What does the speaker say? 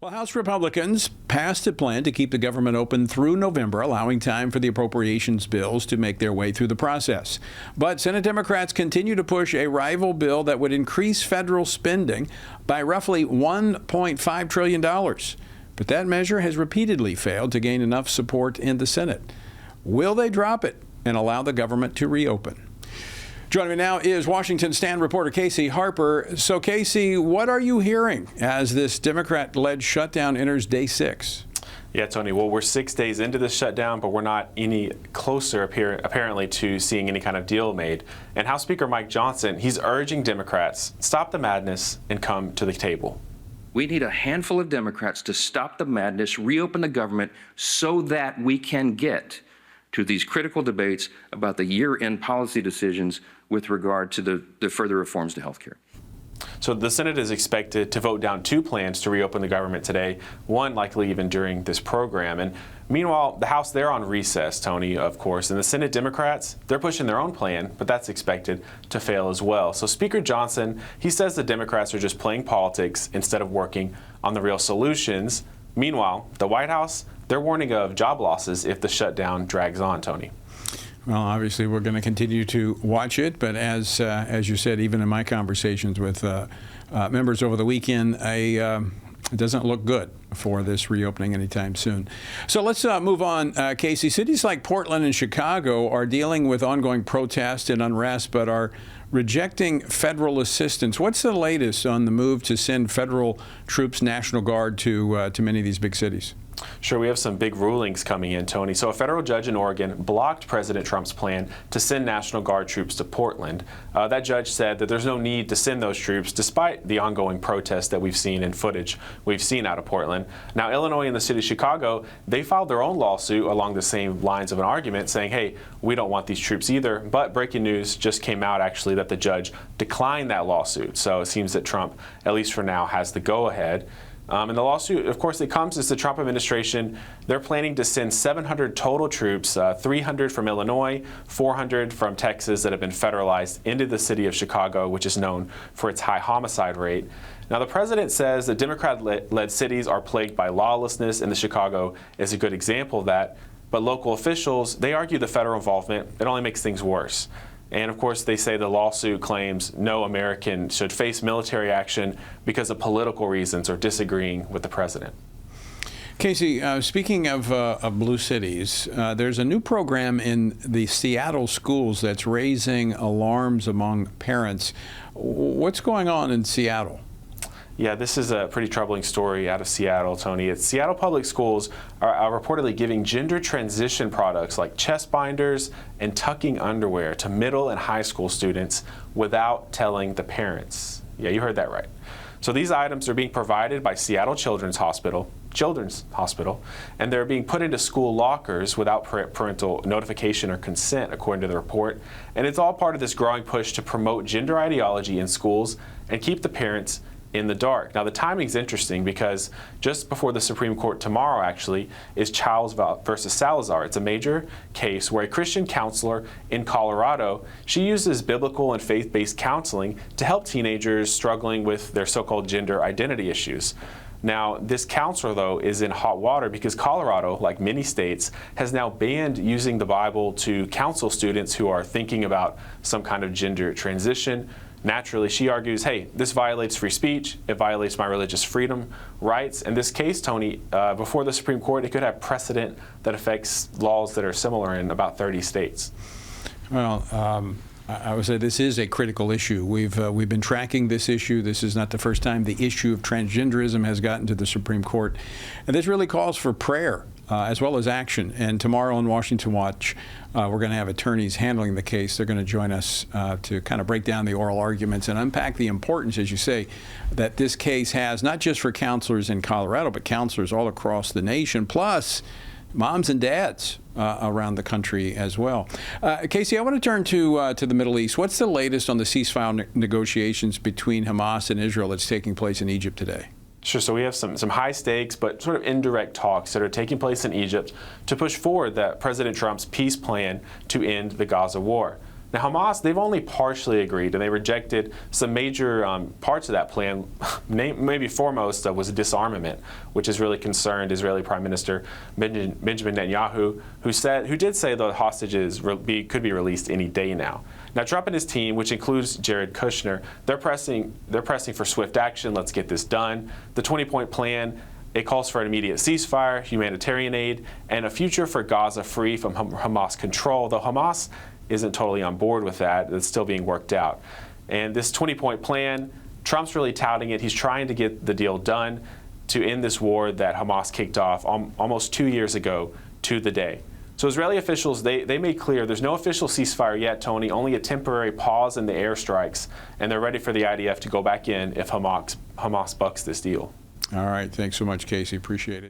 Well, House Republicans passed a plan to keep the government open through November, allowing time for the appropriations bills to make their way through the process. But Senate Democrats continue to push a rival bill that would increase federal spending by roughly $1.5 trillion. But that measure has repeatedly failed to gain enough support in the Senate. Will they drop it and allow the government to reopen? Joining me now is Washington Stand reporter Casey Harper. So, Casey, what are you hearing as this Democrat-led shutdown enters day 6? Yeah, Tony, well, we're 6 days into this shutdown, but we're not any closer, apparently, to seeing any kind of deal made. And House Speaker Mike Johnson, he's urging Democrats, stop the madness and come to the table. We need a handful of Democrats to stop the madness, reopen the government, so that we can get to these critical debates about the year-end policy decisions with regard to the further reforms to health care. So the Senate is expected to vote down 2 plans to reopen the government today, one likely even during this program. And meanwhile, the House, they're on recess, Tony, of course, and the Senate Democrats, they're pushing their own plan, but that's expected to fail as well. So Speaker Johnson, he says the Democrats are just playing politics instead of working on the real solutions. Meanwhile, the White House, they're warning of job losses if the shutdown drags on, Tony. Well, obviously, we're going to continue to watch it. But as you said, even in my conversations with members over the weekend, it doesn't look good for this reopening anytime soon. So let's move on, Casey. Cities like Portland and Chicago are dealing with ongoing protest and unrest, but are rejecting federal assistance. What's the latest on the move to send federal troops, National Guard, to many of these big cities? Sure, we have some big rulings coming in, Tony. So a federal judge in Oregon blocked President Trump's plan to send National Guard troops to Portland. That judge said that there's no need to send those troops despite the ongoing protests that we've seen in footage we've seen out of Portland. Now, Illinois and the city of Chicago, they filed their own lawsuit along the same lines of an argument saying, hey, we don't want these troops either. But breaking news just came out, actually, that the judge declined that lawsuit. So it seems that Trump, at least for now, has the go-ahead. And the lawsuit, of course, it comes as the Trump administration, they're planning to send 700 total troops, 300 from Illinois, 400 from Texas that have been federalized into the city of Chicago, which is known for its high homicide rate. Now, the president says that Democrat-led cities are plagued by lawlessness, and the Chicago is a good example of that. But local officials, they argue the federal involvement, it only makes things worse. And of course, they say the lawsuit claims no American should face military action because of political reasons or disagreeing with the president. Casey, speaking of blue cities, there's a new program in the Seattle schools that's raising alarms among parents. What's going on in Seattle? Yeah, this is a pretty troubling story out of Seattle, Tony. Seattle Public Schools are reportedly giving gender transition products like chest binders and tucking underwear to middle and high school students without telling the parents. Yeah, you heard that right. So these items are being provided by Seattle Children's Hospital, and they're being put into school lockers without parental notification or consent, according to the report. And it's all part of this growing push to promote gender ideology in schools and keep the parents in the dark. Now, the timing's interesting because just before the Supreme Court tomorrow, actually, is Childs versus Salazar. It's a major case where a Christian counselor in Colorado, she uses biblical and faith-based counseling to help teenagers struggling with their so-called gender identity issues. Now, this counselor, though, is in hot water because Colorado, like many states, has now banned using the Bible to counsel students who are thinking about some kind of gender transition. Naturally, she argues, hey, this violates free speech, it violates my religious freedom rights. In this case, Tony, before the Supreme Court, it could have precedent that affects laws that are similar in about 30 states. Well, I would say this is a critical issue. We've been tracking this issue. This is not the first time the issue of transgenderism has gotten to the Supreme Court. And this really calls for prayer as well as action. And tomorrow on Washington Watch, we're going to have attorneys handling the case. They're going to join us to kind of break down the oral arguments and unpack the importance, as you say, that this case has, not just for counselors in Colorado, but counselors all across the nation, plus moms and dads around the country as well. Casey, I want to turn to the Middle East. What's the latest on the ceasefire negotiations between Hamas and Israel that's taking place in Egypt today? Sure. So we have some high stakes but sort of indirect talks that are taking place in Egypt to push forward that President Trump's peace plan to end the Gaza war. Now, Hamas, they've only partially agreed, and they rejected some major parts of that plan. Maybe foremost was disarmament, which has really concerned Israeli Prime Minister Benjamin Netanyahu, who did say the hostages could be released any day now. Now, Trump and his team, which includes Jared Kushner, they're pressing for swift action. Let's get this done. The 20-point plan, it calls for an immediate ceasefire, humanitarian aid, and a future for Gaza free from Hamas control, though Hamas isn't totally on board with that. It's still being worked out. And this 20-point plan, Trump's really touting it. He's trying to get the deal done to end this war that Hamas kicked off almost 2 years ago to the day. So Israeli officials, they made clear there's no official ceasefire yet, Tony, only a temporary pause in the airstrikes, and they're ready for the IDF to go back in if Hamas bucks this deal. All right. Thanks so much, Casey. Appreciate it.